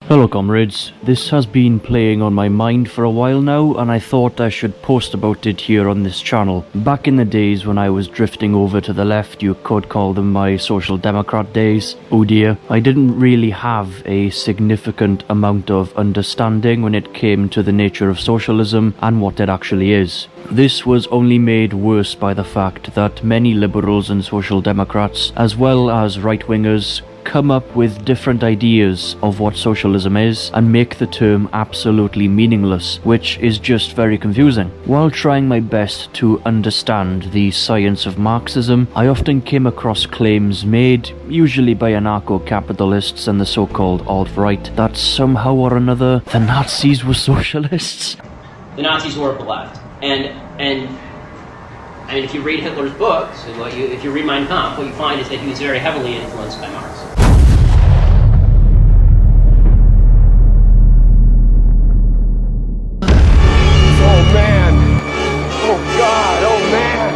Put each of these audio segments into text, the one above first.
Hello comrades, this has been playing on my mind for a while now and I thought I should post about it here on this channel. Back in the days when I was drifting over to the left, you could call them my social democrat days. Oh dear, I didn't really have a significant amount of understanding when it came to the nature of socialism and what it actually is. This was only made worse by the fact that many liberals and social democrats, as well as right-wingers, come up with different ideas of what socialism is and make the term absolutely meaningless, which is just very confusing. While trying my best to understand the science of Marxism, I often came across claims made, usually by anarcho-capitalists and the so-called alt-right, that somehow or another the Nazis were socialists. The Nazis were of the left, and I mean, if you read Hitler's books, if you read Mein Kampf, what you find is that he was very heavily influenced by Marx. Oh man! Oh God! Oh man!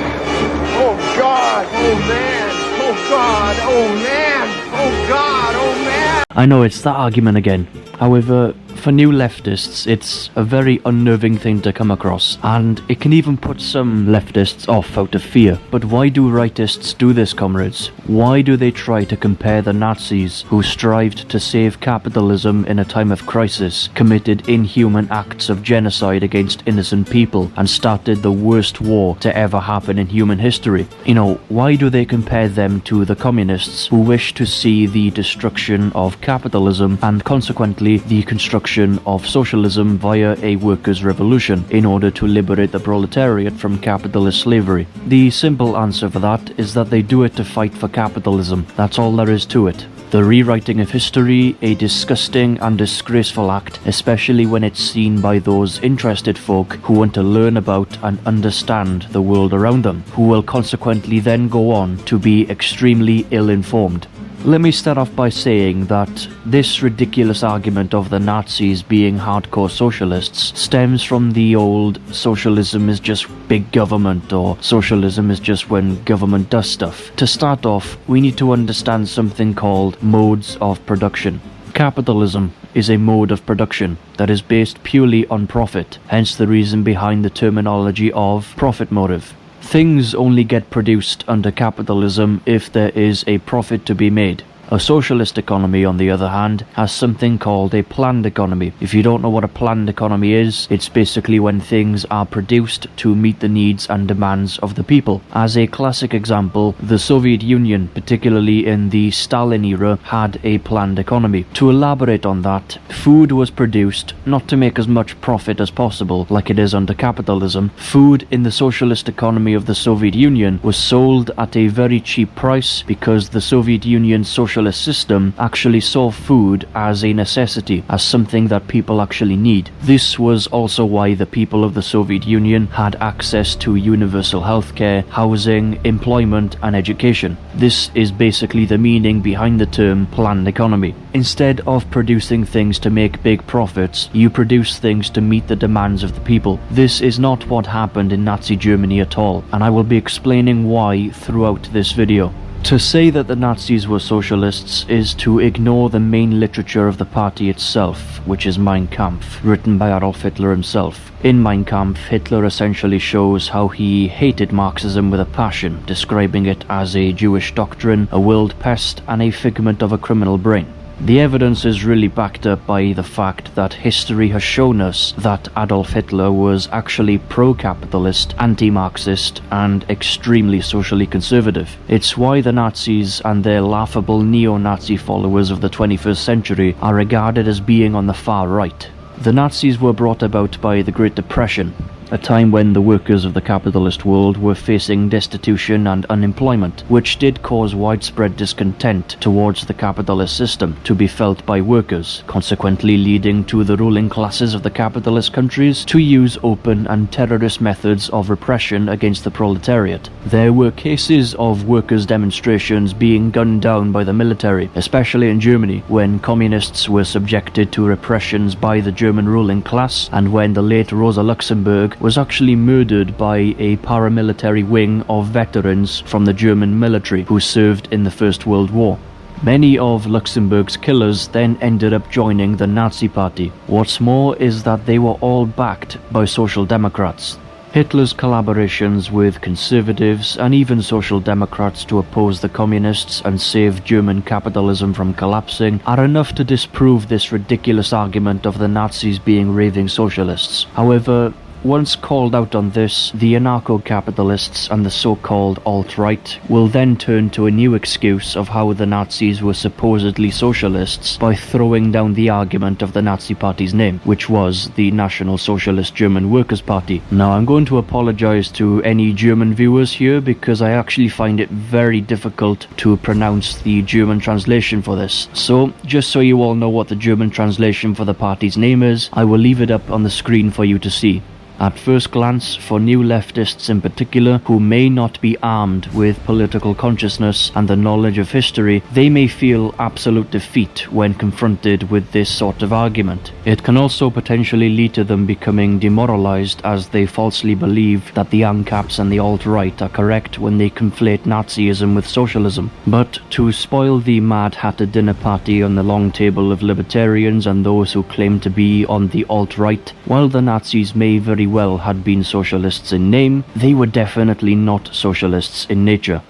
Oh God! Oh man! Oh God! Oh man! Oh God! Oh man! I know it's that argument again. However, for new leftists, it's a very unnerving thing to come across, and it can even put some leftists off out of fear. But why do rightists do this, comrades? Why do they try to compare the Nazis, who strived to save capitalism in a time of crisis, committed inhuman acts of genocide against innocent people, and started the worst war to ever happen in human history? You know, why do they compare them to the communists, who wish to see the destruction of capitalism and consequently the construction of socialism via a workers' revolution in order to liberate the proletariat from capitalist slavery? The simple answer for that is that they do it to fight for capitalism. That's all there is to it. The rewriting of history, a disgusting and disgraceful act, especially when it's seen by those interested folk who want to learn about and understand the world around them, who will consequently then go on to be extremely ill-informed. Let me start off by saying that this ridiculous argument of the Nazis being hardcore socialists stems from the old socialism is just big government, or socialism is just when government does stuff. To start off, we need to understand something called modes of production. Capitalism is a mode of production that is based purely on profit, hence the reason behind the terminology of profit motive. Things only get produced under capitalism if there is a profit to be made. A socialist economy, on the other hand, has something called a planned economy. If you don't know what a planned economy is, it's basically when things are produced to meet the needs and demands of the people. As a classic example, the Soviet Union, particularly in the Stalin era, had a planned economy. To elaborate on that, food was produced not to make as much profit as possible, like it is under capitalism. Food in the socialist economy of the Soviet Union was sold at a very cheap price because the Soviet Union's socialist system actually saw food as a necessity, as something that people actually need. This was also why the people of the Soviet Union had access to universal healthcare, housing, employment and education. This is basically the meaning behind the term planned economy. Instead of producing things to make big profits, you produce things to meet the demands of the people. This is not what happened in Nazi Germany at all, and I will be explaining why throughout this video. To say that the Nazis were socialists is to ignore the main literature of the party itself, which is Mein Kampf, written by Adolf Hitler himself. In Mein Kampf, Hitler essentially shows how he hated Marxism with a passion, describing it as a Jewish doctrine, a world pest, and a figment of a criminal brain. The evidence is really backed up by the fact that history has shown us that Adolf Hitler was actually pro-capitalist, anti-Marxist, and extremely socially conservative. It's why the Nazis and their laughable neo-Nazi followers of the 21st century are regarded as being on the far right. The Nazis were brought about by the Great Depression, a time when the workers of the capitalist world were facing destitution and unemployment, which did cause widespread discontent towards the capitalist system to be felt by workers, consequently leading to the ruling classes of the capitalist countries to use open and terrorist methods of repression against the proletariat. There were cases of workers' demonstrations being gunned down by the military, especially in Germany, when communists were subjected to repressions by the German ruling class, and when the late Rosa Luxemburg was actually murdered by a paramilitary wing of veterans from the German military who served in the First World War. Many of Luxembourg's killers then ended up joining the Nazi Party. What's more is that they were all backed by Social Democrats. Hitler's collaborations with conservatives and even Social Democrats to oppose the communists and save German capitalism from collapsing are enough to disprove this ridiculous argument of the Nazis being raving socialists. However, once called out on this, the anarcho-capitalists and the so-called alt-right will then turn to a new excuse of how the Nazis were supposedly socialists by throwing down the argument of the Nazi Party's name, which was the National Socialist German Workers' Party. Now, I'm going to apologize to any German viewers here because I actually find it very difficult to pronounce the German translation for this. So, just so you all know what the German translation for the party's name is, I will leave it up on the screen for you to see. At first glance, for new leftists in particular, who may not be armed with political consciousness and the knowledge of history, they may feel absolute defeat when confronted with this sort of argument. It can also potentially lead to them becoming demoralized as they falsely believe that the ANCAPs and the alt-right are correct when they conflate Nazism with socialism. But to spoil the Mad Hatter dinner party on the long table of libertarians and those who claim to be on the alt-right, while the Nazis may very well had been socialists in name, they were definitely not socialists in nature.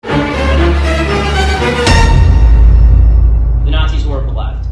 The Nazis were of the left.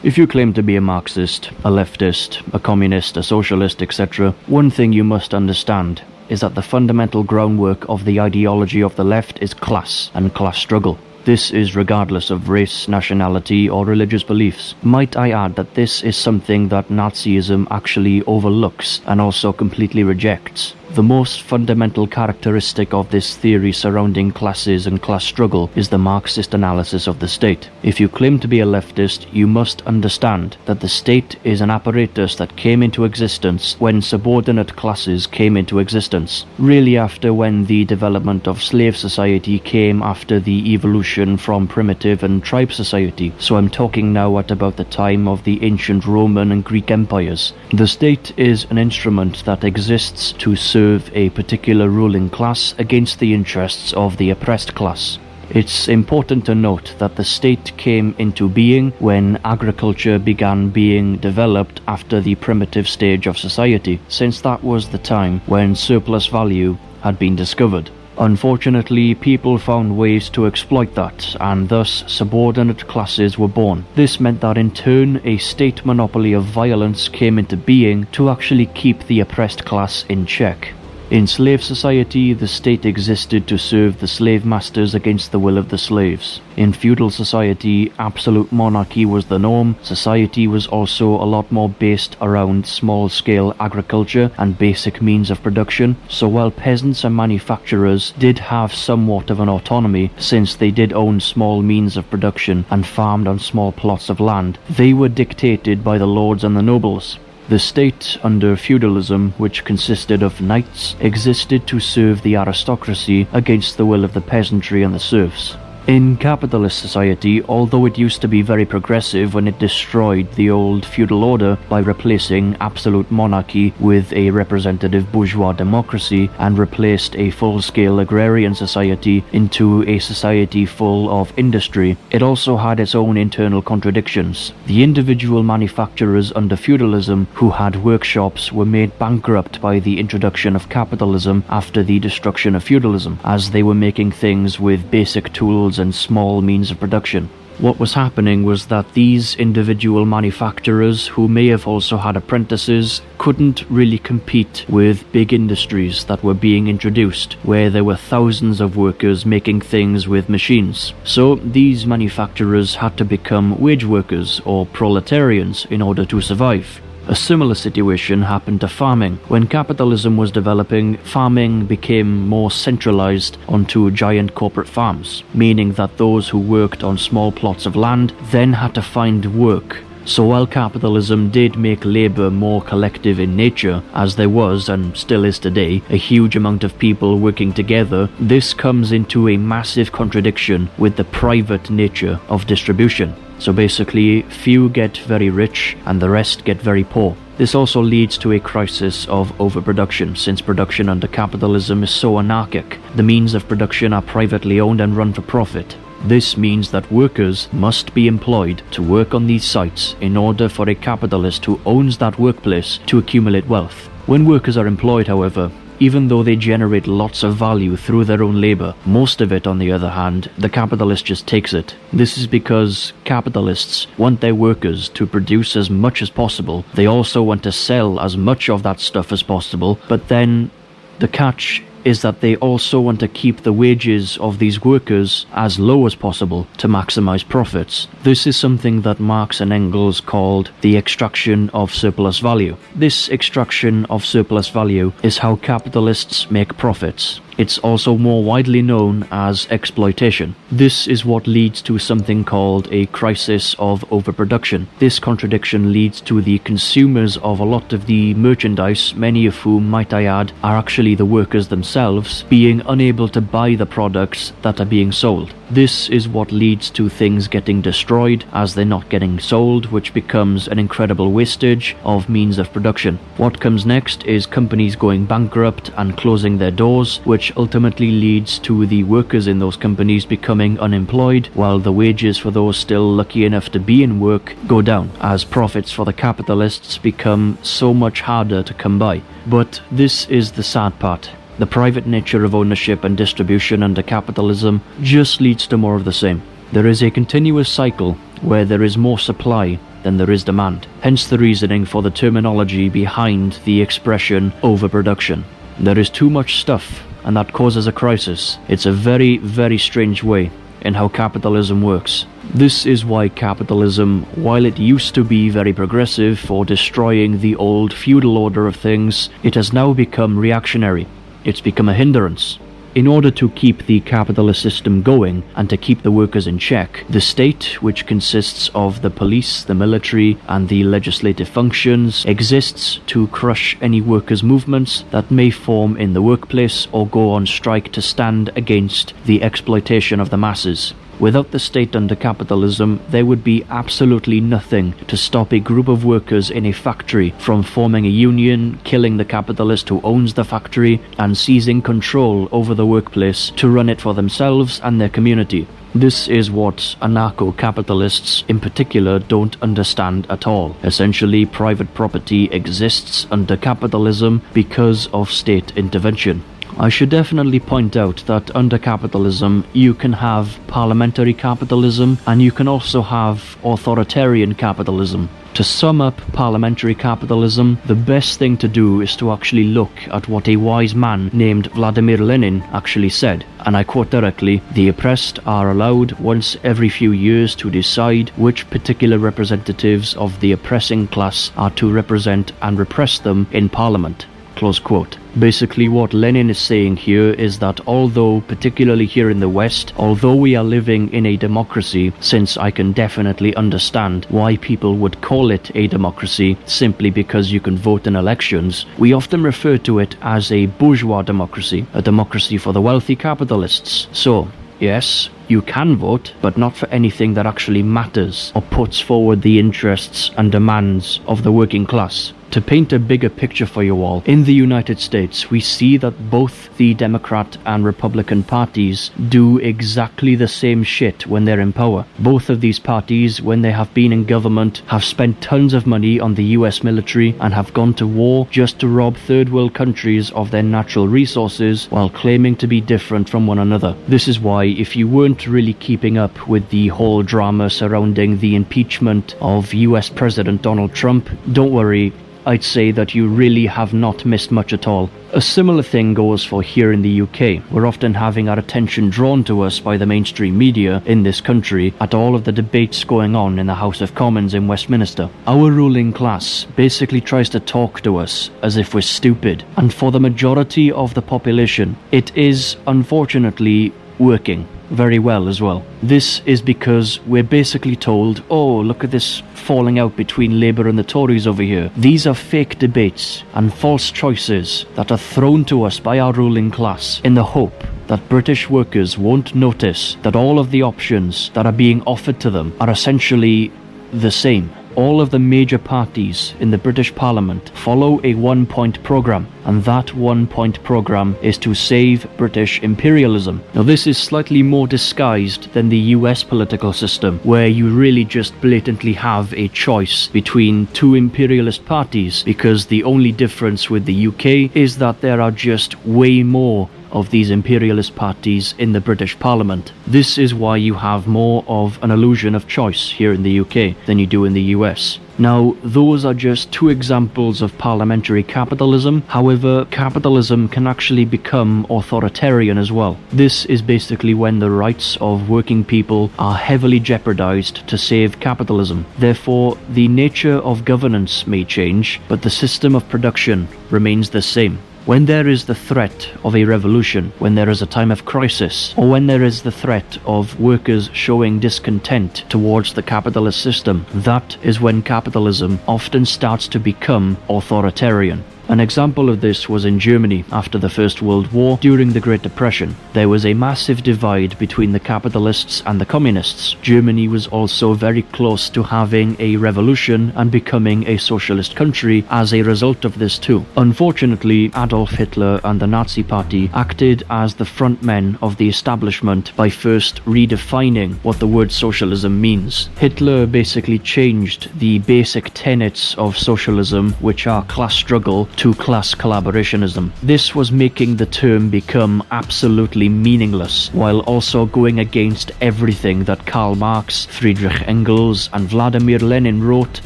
If you claim to be a Marxist, a leftist, a communist, a socialist, etc., one thing you must understand is that the fundamental groundwork of the ideology of the left is class and class struggle. This is regardless of race, nationality, or religious beliefs. Might I add that this is something that Nazism actually overlooks and also completely rejects. The most fundamental characteristic of this theory surrounding classes and class struggle is the Marxist analysis of the state. If you claim to be a leftist, you must understand that the state is an apparatus that came into existence when subordinate classes came into existence. Really after when the development of slave society came after the evolution from primitive and tribe society. So I'm talking now at about the time of the ancient Roman and Greek empires. The state is an instrument that exists to serve a particular ruling class against the interests of the oppressed class. It's important to note that the state came into being when agriculture began being developed after the primitive stage of society, since that was the time when surplus value had been discovered. Unfortunately, people found ways to exploit that, and thus subordinate classes were born. This meant that in turn, a state monopoly of violence came into being to actually keep the oppressed class in check. In slave society, the state existed to serve the slave masters against the will of the slaves. In feudal society, absolute monarchy was the norm. Society was also a lot more based around small-scale agriculture and basic means of production, so while peasants and manufacturers did have somewhat of an autonomy, since they did own small means of production and farmed on small plots of land, they were dictated by the lords and the nobles. The state, under feudalism, which consisted of knights, existed to serve the aristocracy against the will of the peasantry and the serfs. In capitalist society, although it used to be very progressive when it destroyed the old feudal order by replacing absolute monarchy with a representative bourgeois democracy and replaced a full-scale agrarian society into a society full of industry, it also had its own internal contradictions. The individual manufacturers under feudalism who had workshops were made bankrupt by the introduction of capitalism after the destruction of feudalism, as they were making things with basic tools and small means of production. What was happening was that these individual manufacturers, who may have also had apprentices, couldn't really compete with big industries that were being introduced, where there were thousands of workers making things with machines. So these manufacturers had to become wage workers or proletarians in order to survive. A similar situation happened to farming. When capitalism was developing, farming became more centralized onto giant corporate farms, meaning that those who worked on small plots of land then had to find work. So while capitalism did make labor more collective in nature, as there was, and still is today, a huge amount of people working together, this comes into a massive contradiction with the private nature of distribution. So basically, few get very rich and the rest get very poor. This also leads to a crisis of overproduction, since production under capitalism is so anarchic. The means of production are privately owned and run for profit. This means that workers must be employed to work on these sites in order for a capitalist who owns that workplace to accumulate wealth. When workers are employed, however, even though they generate lots of value through their own labour, most of it, on the other hand, the capitalist just takes it. This is because capitalists want their workers to produce as much as possible. They also want to sell as much of that stuff as possible, but then the catch is that they also want to keep the wages of these workers as low as possible to maximize profits. This is something that Marx and Engels called the extraction of surplus value. This extraction of surplus value is how capitalists make profits. It's also more widely known as exploitation. This is what leads to something called a crisis of overproduction. This contradiction leads to the consumers of a lot of the merchandise, many of whom, might I add, are actually the workers themselves, being unable to buy the products that are being sold. This is what leads to things getting destroyed as they're not getting sold, which becomes an incredible wastage of means of production. What comes next is companies going bankrupt and closing their doors, which ultimately leads to the workers in those companies becoming unemployed, while the wages for those still lucky enough to be in work go down, as profits for the capitalists become so much harder to come by. But this is the sad part. The private nature of ownership and distribution under capitalism just leads to more of the same. There is a continuous cycle where there is more supply than there is demand. Hence the reasoning for the terminology behind the expression overproduction. There is too much stuff, and that causes a crisis. It's a very, very strange way in how capitalism works. This is why capitalism, while it used to be very progressive for destroying the old feudal order of things, it has now become reactionary. It's become a hindrance. In order to keep the capitalist system going and to keep the workers in check, the state, which consists of the police, the military, and the legislative functions, exists to crush any workers' movements that may form in the workplace or go on strike to stand against the exploitation of the masses. Without the state under capitalism, there would be absolutely nothing to stop a group of workers in a factory from forming a union, killing the capitalist who owns the factory, and seizing control over the workplace to run it for themselves and their community. This is what anarcho-capitalists in particular don't understand at all. Essentially, private property exists under capitalism because of state intervention. I should definitely point out that under capitalism you can have parliamentary capitalism and you can also have authoritarian capitalism. To sum up parliamentary capitalism, the best thing to do is to actually look at what a wise man named Vladimir Lenin actually said, and I quote directly, "The oppressed are allowed once every few years to decide which particular representatives of the oppressing class are to represent and repress them in parliament." Close quote. Basically what Lenin is saying here is that although, particularly here in the West, although we are living in a democracy, since I can definitely understand why people would call it a democracy simply because you can vote in elections, we often refer to it as a bourgeois democracy, a democracy for the wealthy capitalists. So, yes, you can vote, but not for anything that actually matters or puts forward the interests and demands of the working class. To paint a bigger picture for you all, in the United States, we see that both the Democrat and Republican parties do exactly the same shit when they're in power. Both of these parties, when they have been in government, have spent tons of money on the US military and have gone to war just to rob third world countries of their natural resources while claiming to be different from one another. This is why, if you weren't really keeping up with the whole drama surrounding the impeachment of US President Donald Trump, don't worry, I'd say that you really have not missed much at all. A similar thing goes for here in the UK. We're often having our attention drawn to us by the mainstream media in this country at all of the debates going on in the House of Commons in Westminster. Our ruling class basically tries to talk to us as if we're stupid, and for the majority of the population, it is unfortunately working very well as well. This is because we're basically told, oh, look at this falling out between Labour and the Tories over here. These are fake debates and false choices that are thrown to us by our ruling class in the hope that British workers won't notice that all of the options that are being offered to them are essentially the same. All of the major parties in the British Parliament follow a one-point programme, and that one-point programme is to save British imperialism. Now this is slightly more disguised than the US political system, where you really just blatantly have a choice between two imperialist parties, because the only difference with the UK is that there are just way more of these imperialist parties in the British Parliament. This is why you have more of an illusion of choice here in the UK than you do in the US. Now, those are just two examples of parliamentary capitalism. However, capitalism can actually become authoritarian as well. This is basically when the rights of working people are heavily jeopardized to save capitalism. Therefore, the nature of governance may change, but the system of production remains the same. When there is the threat of a revolution, when there is a time of crisis, or when there is the threat of workers showing discontent towards the capitalist system, that is when capitalism often starts to become authoritarian. An example of this was in Germany after the First World War during the Great Depression. There was a massive divide between the capitalists and the communists. Germany was also very close to having a revolution and becoming a socialist country as a result of this too. Unfortunately, Adolf Hitler and the Nazi Party acted as the front men of the establishment by first redefining what the word socialism means. Hitler basically changed the basic tenets of socialism, which are class struggle, to class collaborationism. This was making the term become absolutely meaningless, while also going against everything that Karl Marx, Friedrich Engels, and Vladimir Lenin wrote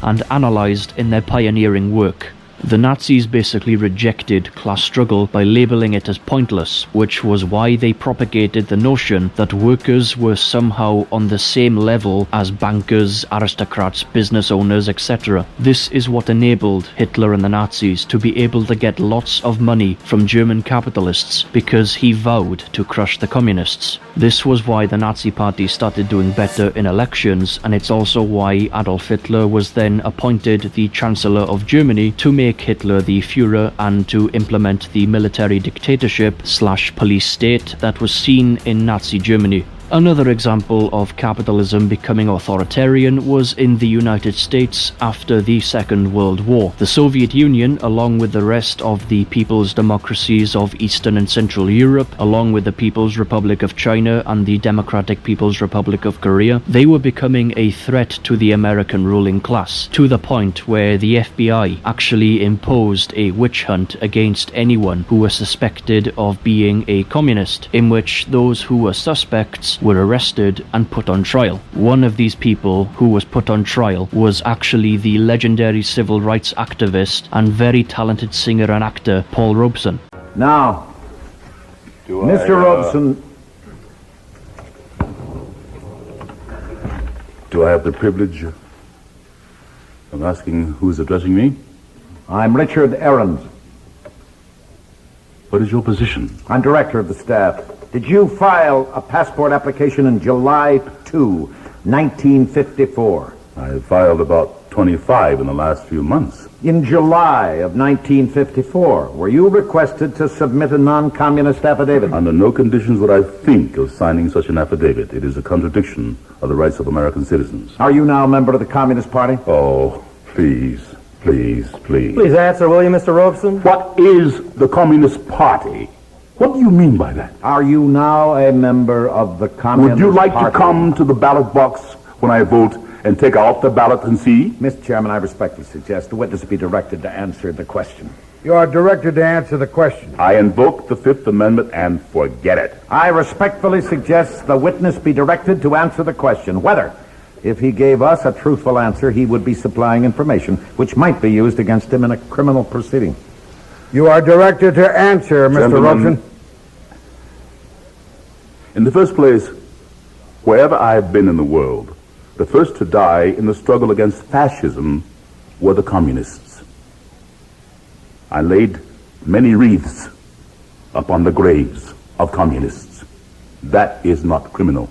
and analyzed in their pioneering work. The Nazis basically rejected class struggle by labeling it as pointless, which was why they propagated the notion that workers were somehow on the same level as bankers, aristocrats, business owners, etc. This is what enabled Hitler and the Nazis to be able to get lots of money from German capitalists, because he vowed to crush the communists. This was why the Nazi Party started doing better in elections, and it's also why Adolf Hitler was then appointed the Chancellor of Germany to make Hitler the Führer and to implement the military dictatorship/police state that was seen in Nazi Germany. Another example of capitalism becoming authoritarian was in the United States after the Second World War. The Soviet Union, along with the rest of the people's democracies of Eastern and Central Europe, along with the People's Republic of China and the Democratic People's Republic of Korea, they were becoming a threat to the American ruling class, to the point where the FBI actually imposed a witch hunt against anyone who was suspected of being a communist, in which those who were suspects were arrested and put on trial. One of these people who was put on trial was actually the legendary civil rights activist and very talented singer and actor Paul Robeson. Now, Mr. Robeson, do I have the privilege of asking who's addressing me? I'm Richard Ahrens. What is your position? I'm director of the staff. Did you file a passport application in July 2, 1954? I filed about 25 in the last few months. In July of 1954, were you requested to submit a non-communist affidavit? Under no conditions would I think of signing such an affidavit. It is a contradiction of the rights of American citizens. Are you now a member of the Communist Party? Oh, please, please, please. Please answer, will you, Mr. Robeson? What is the Communist Party? What do you mean by that? Are you now a member of the Communist Party? Would you like to come to the ballot box when I vote and take out the ballot and see? Mr. Chairman, I respectfully suggest the witness be directed to answer the question. You are directed to answer the question. I invoke the Fifth Amendment and forget it. I respectfully suggest the witness be directed to answer the question whether, if he gave us a truthful answer, he would be supplying information which might be used against him in a criminal proceeding. You are directed to answer, Mr. Robeson. In the first place, wherever I have been in the world, the first to die in the struggle against fascism were the communists. I laid many wreaths upon the graves of communists. That is not criminal.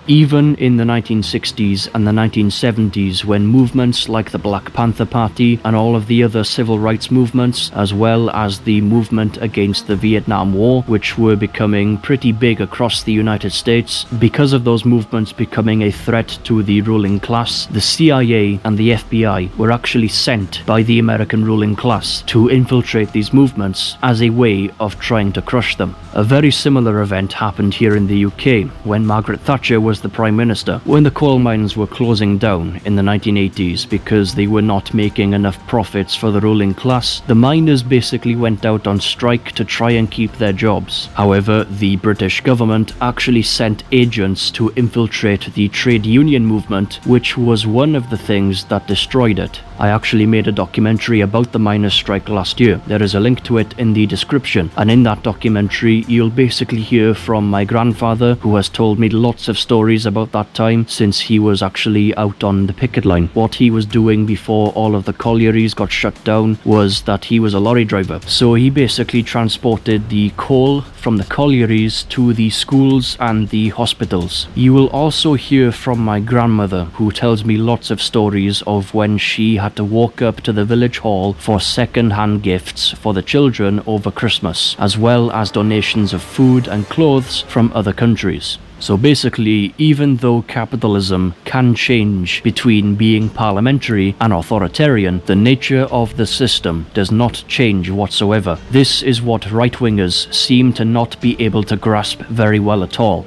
Even in the 1960s and the 1970s, when movements like the Black Panther Party and all of the other civil rights movements, as well as the movement against the Vietnam War, which were becoming pretty big across the United States, because of those movements becoming a threat to the ruling class, the CIA and the FBI were actually sent by the American ruling class to infiltrate these movements as a way of trying to crush them. A very similar event happened here in the UK when Margaret Thatcher was the Prime Minister. When the coal mines were closing down in the 1980s because they were not making enough profits for the ruling class, the miners basically went out on strike to try and keep their jobs. However, the British government actually sent agents to infiltrate the trade union movement, which was one of the things that destroyed it. I actually made a documentary about the miners' strike last year. There is a link to it in the description, and in that documentary you'll basically hear from my grandfather, who has told me lots of stories about that time since he was actually out on the picket line. What he was doing before all of the collieries got shut down was that he was a lorry driver. So he basically transported the coal from the collieries to the schools and the hospitals. You will also hear from my grandmother, who tells me lots of stories of when she had to walk up to the village hall for second-hand gifts for the children over Christmas, as well as donations of food and clothes from other countries. So basically, even though capitalism can change between being parliamentary and authoritarian, the nature of the system does not change whatsoever. This is what right-wingers seem to not be able to grasp very well at all.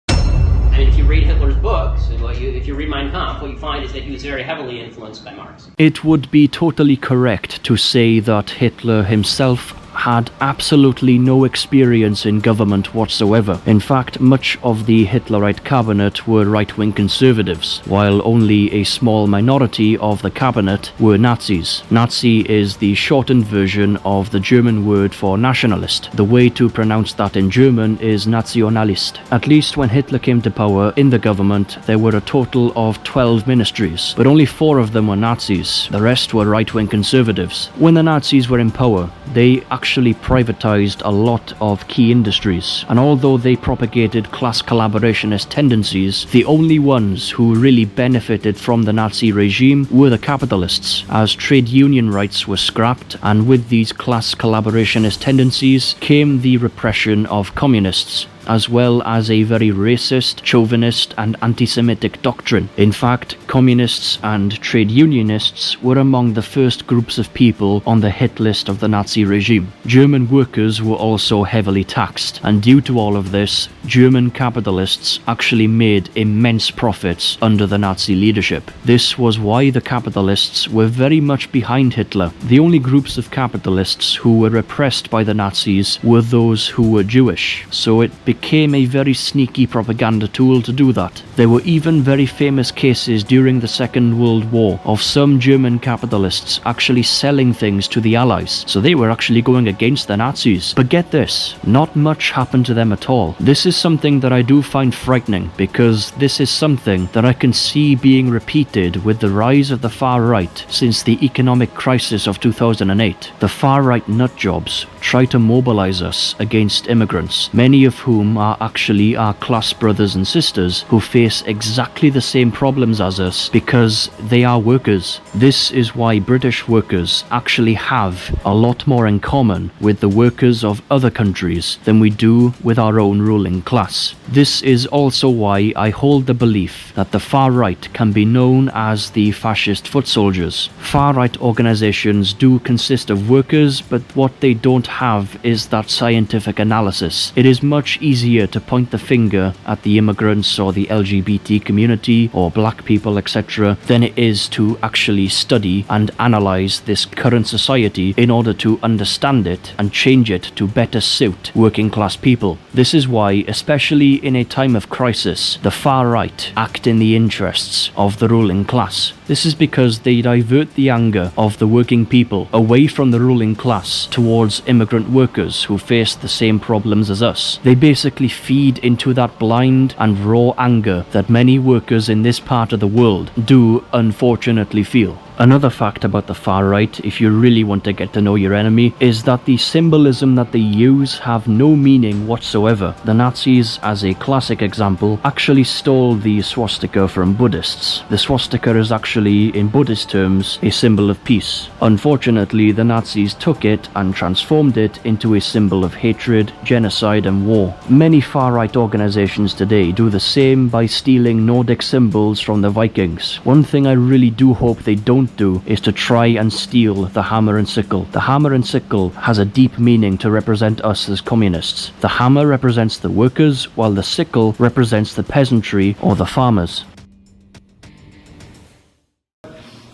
I mean, if you read Hitler's books, and if you read Mein Kampf, what you find is that he was very heavily influenced by Marx. It would be totally correct to say that Hitler himself had absolutely no experience in government whatsoever. In fact, much of the Hitlerite cabinet were right-wing conservatives, while only a small minority of the cabinet were Nazis. Nazi is the shortened version of the German word for nationalist. The way to pronounce that in German is Nationalist. At least when Hitler came to power in the government, there were a total of 12 ministries, but only 4 of them were Nazis. The rest were right-wing conservatives. When the Nazis were in power, they actually privatized a lot of key industries, and although they propagated class collaborationist tendencies, the only ones who really benefited from the Nazi regime were the capitalists, as trade union rights were scrapped, and with these class collaborationist tendencies came the repression of communists, as well as a very racist, chauvinist and anti-Semitic doctrine. In fact, communists and trade unionists were among the first groups of people on the hit list of the Nazi regime. German workers were also heavily taxed, and due to all of this, German capitalists actually made immense profits under the Nazi leadership. This was why the capitalists were very much behind Hitler. The only groups of capitalists who were repressed by the Nazis were those who were Jewish, so it became a very sneaky propaganda tool to do that. There were even very famous cases during the Second World War of some German capitalists actually selling things to the Allies, so they were actually going against the Nazis. But get this, not much happened to them at all. This is something that I do find frightening, because this is something that I can see being repeated with the rise of the far right since the economic crisis of 2008. The far right nutjobs try to mobilize us against immigrants, many of whom are actually our class brothers and sisters who face exactly the same problems as us because they are workers. This is why British workers actually have a lot more in common with the workers of other countries than we do with our own ruling class. This is also why I hold the belief that the far right can be known as the fascist foot soldiers. Far right organizations do consist of workers, but what they don't have is that scientific analysis. It is much easier to point the finger at the immigrants or the LGBT community or black people, etc., than it is to actually study and analyze this current society in order to understand it and change it to better suit working class people. This is why, especially in a time of crisis, the far right act in the interests of the ruling class. This is because they divert the anger of the working people away from the ruling class towards immigrant workers who face the same problems as us. They basically feed into that blind and raw anger that many workers in this part of the world do unfortunately feel. Another fact about the far right, if you really want to get to know your enemy, is that the symbolism that they use have no meaning whatsoever. The Nazis, as a classic example, actually stole the swastika from Buddhists. The swastika is actually, in Buddhist terms, a symbol of peace. Unfortunately, the Nazis took it and transformed it into a symbol of hatred, genocide and war. Many far-right organizations today do the same by stealing Nordic symbols from the Vikings. One thing I really do hope they don't do is to try and steal the hammer and sickle. The hammer and sickle has a deep meaning to represent us as communists. The hammer represents the workers, while the sickle represents the peasantry or the farmers.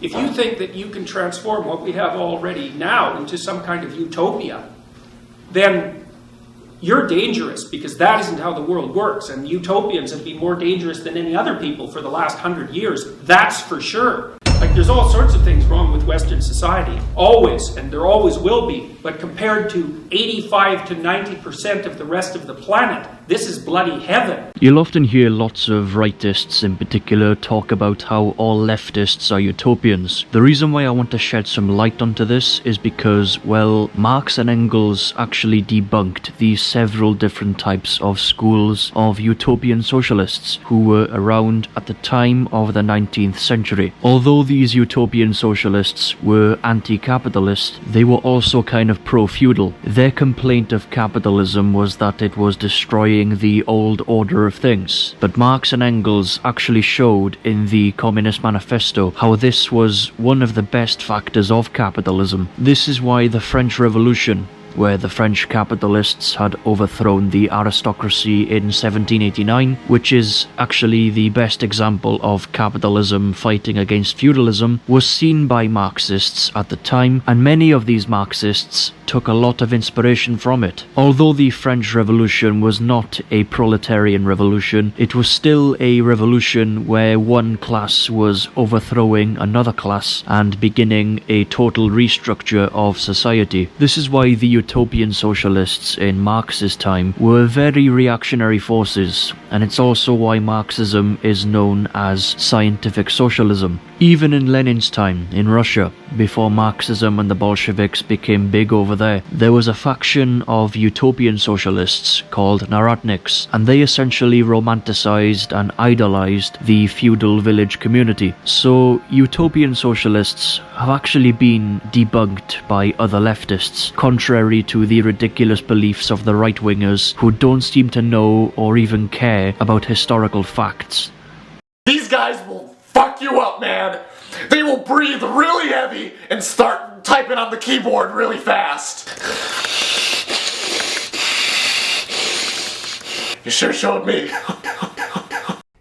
If you think that you can transform what we have already now into some kind of utopia, then you're dangerous, because that isn't how the world works, and utopians have been more dangerous than any other people for the last 100 years, that's for sure. Like, there's all sorts of things wrong with Western society, always, and there always will be, but compared to 85 to 90% of the rest of the planet, this is bloody heaven. You'll often hear lots of rightists in particular talk about how all leftists are utopians. The reason why I want to shed some light onto this is because, well, Marx and Engels actually debunked the several different types of schools of utopian socialists who were around at the time of the 19th century. Although these utopian socialists were anti-capitalist, they were also kind of pro-feudal. Their complaint of capitalism was that it was destroying the old order of things. But Marx and Engels actually showed in the Communist Manifesto how this was one of the best factors of capitalism. This is why the French Revolution, where the French capitalists had overthrown the aristocracy in 1789, which is actually the best example of capitalism fighting against feudalism, was seen by Marxists at the time, and many of these Marxists took a lot of inspiration from it. Although the French Revolution was not a proletarian revolution, it was still a revolution where one class was overthrowing another class and beginning a total restructure of society. This is why the utopian socialists in Marx's time were very reactionary forces, and it's also why Marxism is known as scientific socialism. Even in Lenin's time in Russia, before Marxism and the Bolsheviks became big over there was a faction of utopian socialists called Narodniks, and they essentially romanticized and idolized the feudal village community. So utopian socialists have actually been debunked by other leftists, contrary to the ridiculous beliefs of the right-wingers who don't seem to know or even care about historical facts. These guys will fuck you up, man. They will breathe really heavy and start typing on the keyboard really fast. You sure showed me.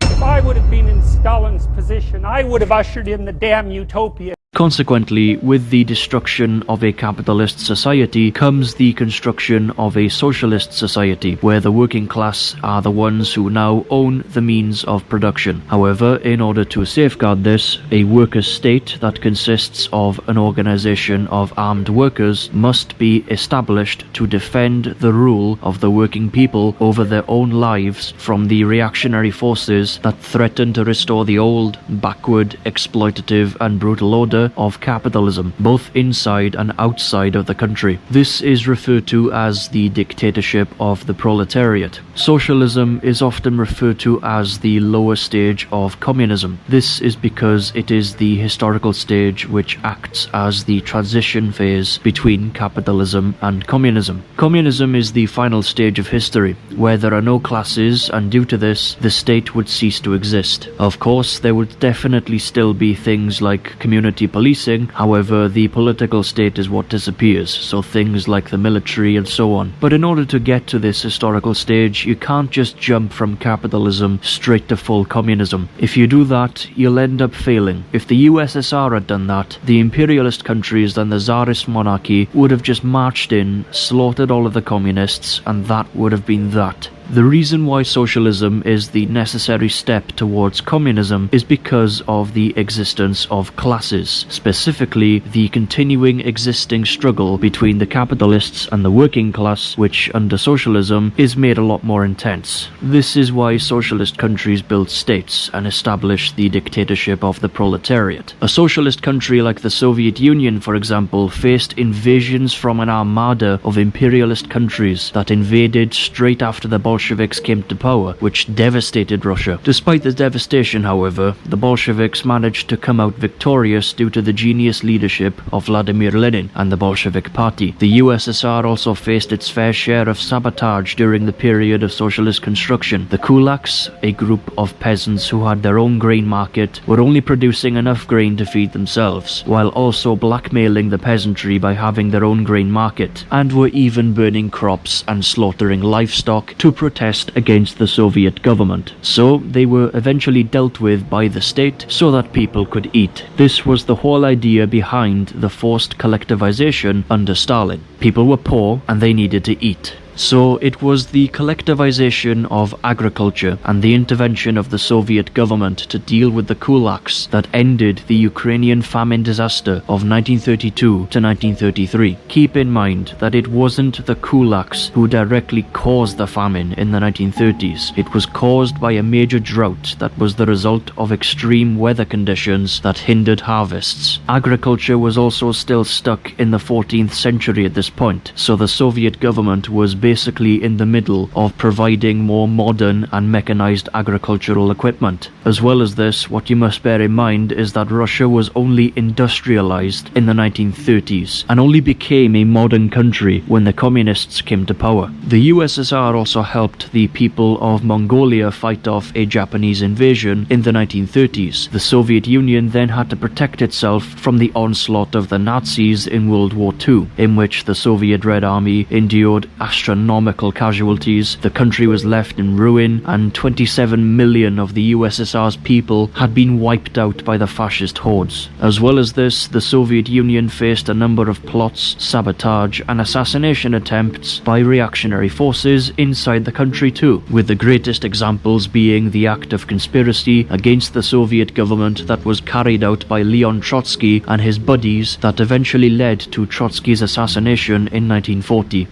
If I would have been in Stalin's position, I would have ushered in the damn utopia. Consequently, with the destruction of a capitalist society comes the construction of a socialist society, where the working class are the ones who now own the means of production. However, in order to safeguard this, a workers' state that consists of an organization of armed workers must be established to defend the rule of the working people over their own lives from the reactionary forces that threaten to restore the old, backward, exploitative and brutal order of capitalism, both inside and outside of the country. This is referred to as the dictatorship of the proletariat. Socialism is often referred to as the lower stage of communism. This is because it is the historical stage which acts as the transition phase between capitalism and communism. Communism is the final stage of history, where there are no classes, and due to this, the state would cease to exist. Of course, there would definitely still be things like community policing, however, the political state is what disappears, so things like the military and so on. But in order to get to this historical stage, you can't just jump from capitalism straight to full communism. If you do that, you'll end up failing. If the USSR had done that, the imperialist countries and the Tsarist monarchy would have just marched in, slaughtered all of the communists, and that would have been that. The reason why socialism is the necessary step towards communism is because of the existence of classes, specifically the continuing existing struggle between the capitalists and the working class, which under socialism is made a lot more intense. This is why socialist countries built states and established the dictatorship of the proletariat. A socialist country like the Soviet Union, for example, faced invasions from an armada of imperialist countries that invaded straight after the Bolsheviks came to power, which devastated Russia. Despite the devastation, however, the Bolsheviks managed to come out victorious due to the genius leadership of Vladimir Lenin and the Bolshevik Party. The USSR also faced its fair share of sabotage during the period of socialist construction. The kulaks, a group of peasants who had their own grain market, were only producing enough grain to feed themselves, while also blackmailing the peasantry by having their own grain market, and were even burning crops and slaughtering livestock to protest against the Soviet government. So they were eventually dealt with by the state so that people could eat. This was the whole idea behind the forced collectivization under Stalin. People were poor and they needed to eat. So it was the collectivization of agriculture and the intervention of the Soviet government to deal with the kulaks that ended the Ukrainian famine disaster of 1932 to 1933. Keep in mind that it wasn't the kulaks who directly caused the famine in the 1930s. It was caused by a major drought that was the result of extreme weather conditions that hindered harvests. Agriculture was also still stuck in the 14th century at this point, so the Soviet government was basically in the middle of providing more modern and mechanized agricultural equipment. As well as this, what you must bear in mind is that Russia was only industrialized in the 1930s and only became a modern country when the communists came to power. The USSR also helped the people of Mongolia fight off a Japanese invasion in the 1930s. The Soviet Union then had to protect itself from the onslaught of the Nazis in World War II, in which the Soviet Red Army endured astronomical casualties. The country was left in ruin, and 27 million of the USSR's people had been wiped out by the fascist hordes. As well as this, the Soviet Union faced a number of plots, sabotage and assassination attempts by reactionary forces inside the country too, with the greatest examples being the act of conspiracy against the Soviet government that was carried out by Leon Trotsky and his buddies that eventually led to Trotsky's assassination in 1940.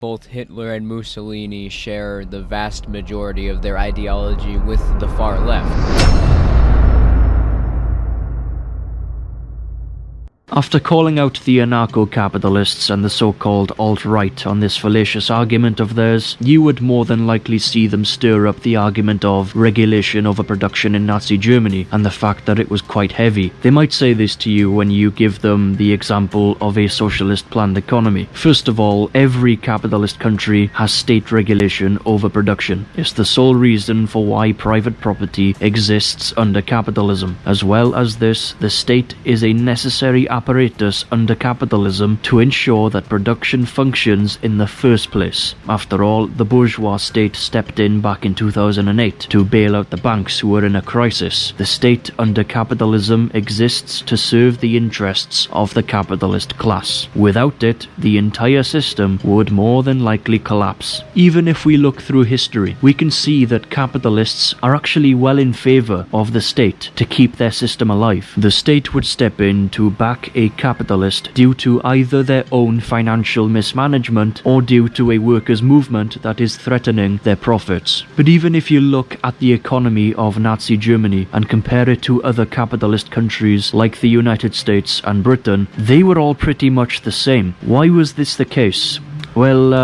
Both Hitler and Mussolini share the vast majority of their ideology with the far left. After calling out the anarcho-capitalists and the so-called alt-right on this fallacious argument of theirs, you would more than likely see them stir up the argument of regulation over production in Nazi Germany and the fact that it was quite heavy. They might say this to you when you give them the example of a socialist planned economy. First of all, every capitalist country has state regulation over production. It's the sole reason for why private property exists under capitalism. As well as this, the state is a necessary apparatus under capitalism to ensure that production functions in the first place. After all, the bourgeois state stepped in back in 2008 to bail out the banks who were in a crisis. The state under capitalism exists to serve the interests of the capitalist class. Without it, the entire system would more than likely collapse. Even if we look through history, we can see that capitalists are actually well in favor of the state to keep their system alive. The state would step in to back a capitalist due to either their own financial mismanagement or due to a workers' movement that is threatening their profits. But even if you look at the economy of Nazi Germany and compare it to other capitalist countries like the United States and Britain, they were all pretty much the same. Why was this the case? Well,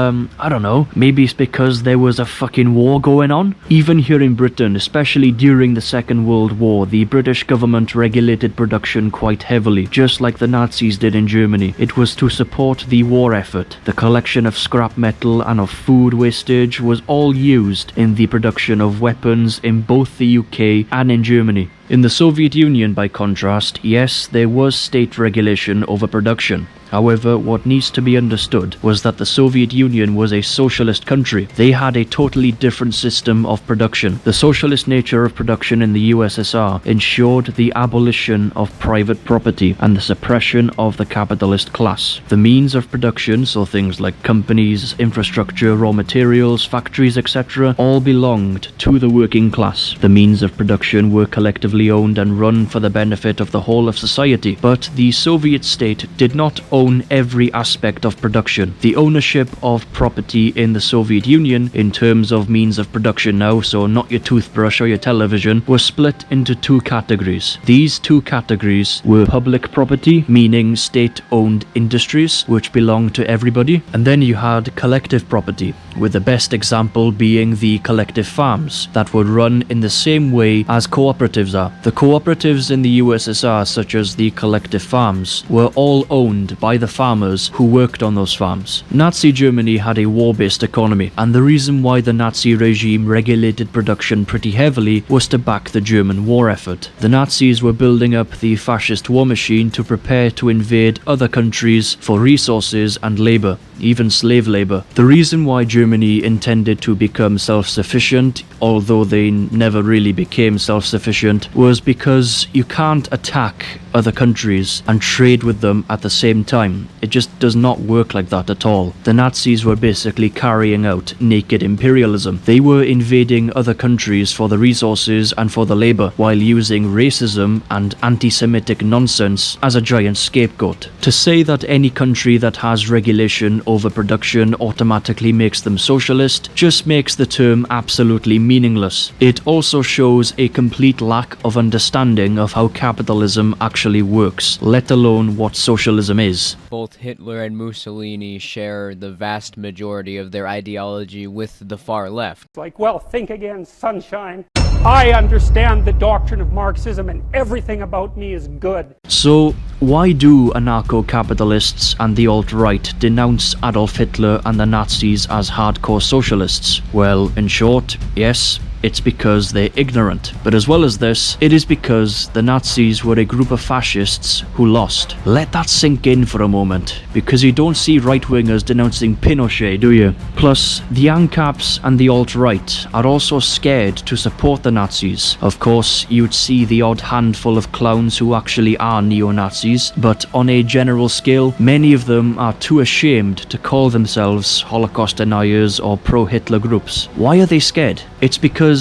I don't know. Maybe it's because there was a fucking war going on. Even here in Britain, especially during the Second World War, the British government regulated production quite heavily, just like the Nazis did in Germany. It was to support the war effort. The collection of scrap metal and of food wastage was all used in the production of weapons in both the UK and in Germany. In the Soviet Union, by contrast, yes, there was state regulation over production. However, what needs to be understood was that the Soviet Union was a socialist country. They had a totally different system of production. The socialist nature of production in the USSR ensured the abolition of private property and the suppression of the capitalist class. The means of production, so things like companies, infrastructure, raw materials, factories, etc., all belonged to the working class. The means of production were collectively owned and run for the benefit of the whole of society, but the Soviet state did not own every aspect of production. The ownership of property in the Soviet Union, in terms of means of production now, so not your toothbrush or your television, was split into two categories. These two categories were public property, meaning state-owned industries, which belonged to everybody, and then you had collective property, with the best example being the collective farms that would run in the same way as cooperatives are. The cooperatives in the USSR, such as the collective farms, were all owned by the farmers who worked on those farms. Nazi Germany had a war-based economy, and the reason why the Nazi regime regulated production pretty heavily was to back the German war effort. The Nazis were building up the fascist war machine to prepare to invade other countries for resources and labor, even slave labor. The reason why Germany intended to become self-sufficient, although they never really became self-sufficient, was because you can't attack other countries and trade with them at the same time. It just does not work like that at all. The Nazis were basically carrying out naked imperialism. They were invading other countries for the resources and for the labor, while using racism and anti-Semitic nonsense as a giant scapegoat. To say that any country that has regulation over production automatically makes them socialist just makes the term absolutely meaningless. It also shows a complete lack of understanding of how capitalism actually works, let alone what socialism is. Both Hitler and Mussolini share the vast majority of their ideology with the far left. Like, well, think again, sunshine. I understand the doctrine of Marxism and everything about me is good. So, why do anarcho-capitalists and the alt-right denounce Adolf Hitler and the Nazis as hardcore socialists? Well, in short, yes, it's because they're ignorant. But as well as this, it is because the Nazis were a group of fascists who lost. Let that sink in for a moment, because you don't see right-wingers denouncing Pinochet, do you? Plus, the ANCAPs and the alt-right are also scared to support the Nazis. Of course, you'd see the odd handful of clowns who actually are neo-Nazis, but on a general scale, many of them are too ashamed to call themselves Holocaust deniers or pro-Hitler groups. Why are they scared? It's because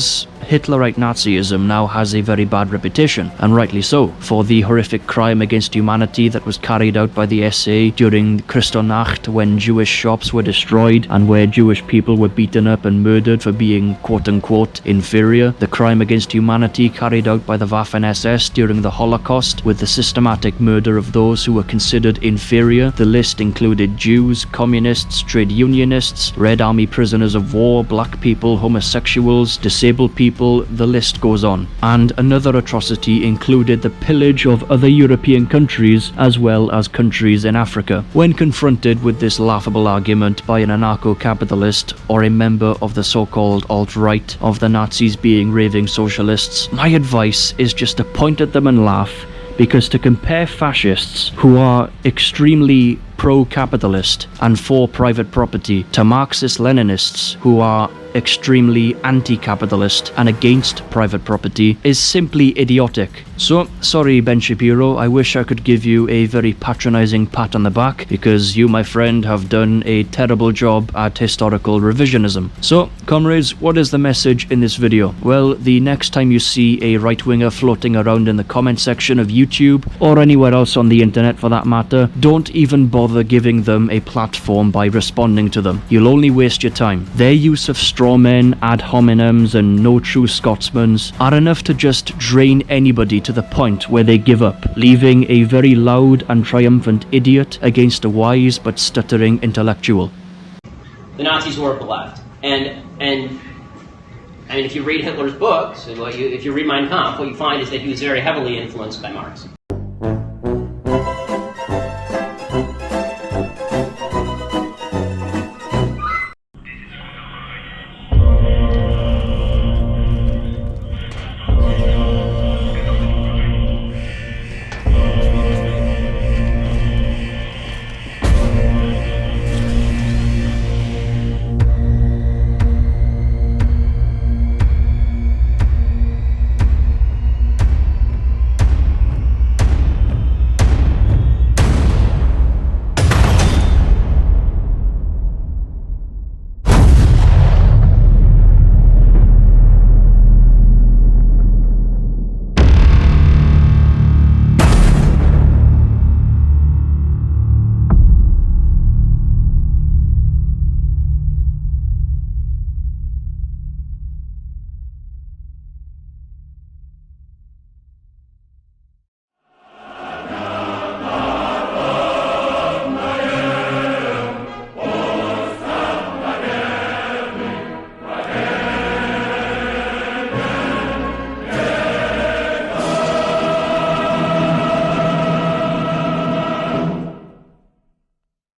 Hitlerite Nazism now has a very bad reputation, and rightly so, for the horrific crime against humanity that was carried out by the SA during Kristallnacht, when Jewish shops were destroyed and where Jewish people were beaten up and murdered for being quote-unquote inferior. The crime against humanity carried out by the Waffen-SS during the Holocaust, with the systematic murder of those who were considered inferior. The list included Jews, communists, trade unionists, Red Army prisoners of war, black people, homosexuals, disabled people, the list goes on. And another atrocity included the pillage of other European countries as well as countries in Africa. When confronted with this laughable argument by an anarcho-capitalist or a member of the so-called alt-right of the Nazis being raving socialists, my advice is just to point at them and laugh, because to compare fascists who are extremely pro-capitalist and for private property to Marxist-Leninists who are extremely anti-capitalist and against private property is simply idiotic. So, sorry Ben Shapiro, I wish I could give you a very patronizing pat on the back, because you, my friend, have done a terrible job at historical revisionism. So, comrades, what is the message in this video? Well, the next time you see a right-winger floating around in the comment section of YouTube, or anywhere else on the internet for that matter, don't even bother giving them a platform by responding to them. You'll only waste your time. Their use of straw men, ad hominems, and no true Scotsmans are enough to just drain anybody to the point where they give up, leaving a very loud and triumphant idiot against a wise but stuttering intellectual. The Nazis were left, and I mean, if you read Hitler's books, if you read Mein Kampf, what you find is that he was very heavily influenced by Marx.